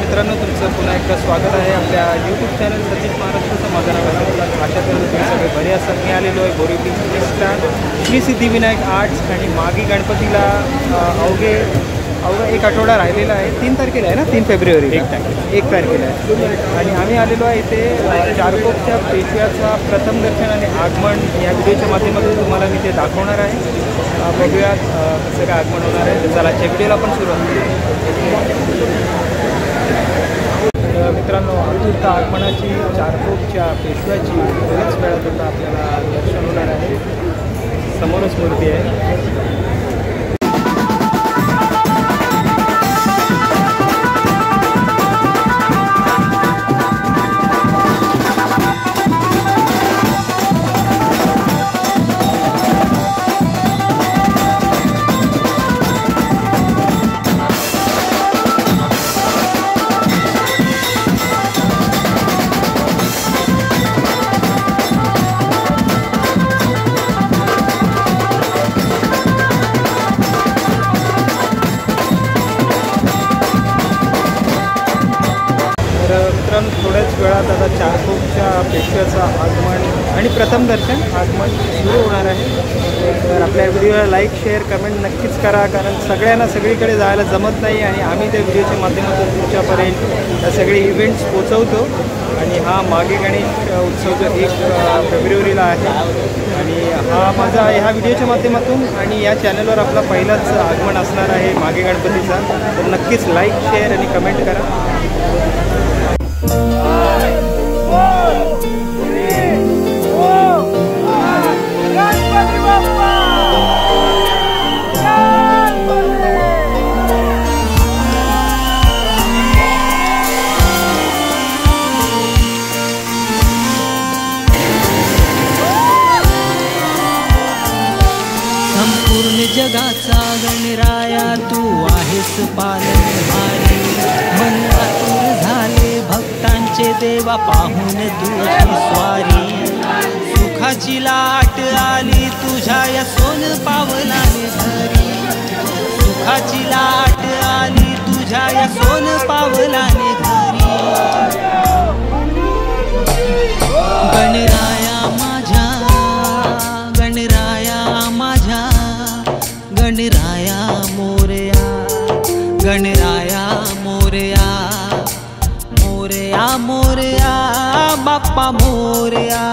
मित्रांनो, तुमचं पुन्हा एकदा स्वागत आहे आपल्या यूट्यूब चॅनल सतीश महाराष्ट्राचं. माझं नाव आहे. आशा करून तुम्ही सगळे बरे असतात. मी आलेलो आहे बोरिवली ईस्टला श्री सिद्धिविनायक आर्ट्स आणि मागी गणपतीला अवघा एक आठवडा राहिलेला आहे. 3 तारखेला आहे ना, 3 फेब्रुवारी 1 तारखेला आहे. आणि आम्ही आलेलो आहे इथे चारकोपच्या पेशव्याचा प्रथम दर्शन आणि आगमन या व्हिडिओच्या माध्यमातून तुम्हाला मी ते दाखवणार आहे. बघूयात कसं काय आगमन होणार आहे. चला व्हिडिओला पण सुरुवात करू. मित्रांनो, अमृत आगमनाची चारकोपच्या पेशव्याची बऱ्याच वेळात आता आपल्याला दर्शन होणार आहे. समोरच मूर्ती आहे. थोड्याच वेळात आता चारकोपच्या पेशव्याचा आगमन आणि प्रथम दर्शन आगमन सुरू होणार आहे. तर आपल्या व्हिडिओला लाईक, शेअर, कमेंट नक्कीच करा, कारण सगळ्यांना सगळीकडे जायला जमत नाही आणि आम्ही त्या व्हिडिओच्या माध्यमातून तुमच्यापर्यंत या सगळे इव्हेंट्स पोचवतो. आणि हा मागे गणेश उत्सव जो 1 फेब्रुवारीला आहे आणि ह्या व्हिडिओच्या माध्यमातून आणि या चॅनलवर आपला पहिलाच आगमन असणार आहे मागे गणपतीचा. तर नक्कीच लाईक, शेअर आणि कमेंट करा. संपूर्ण जगाचा गणराया तू आहेस पालनहारी. मन आतुर झाले भक्तांचे देवा पाहून तुझी स्वारी. सुखाची लाट आली तुझ्या या सोन पावलाने घरी. सुखाची लाट आली तुझ्या या सोन पावलाने घरी. गणराया माझ्या, गणराया माझ्या, गणराया मोरया, गणराया मोरया, मोरया मोरया बाप्पा मोरया.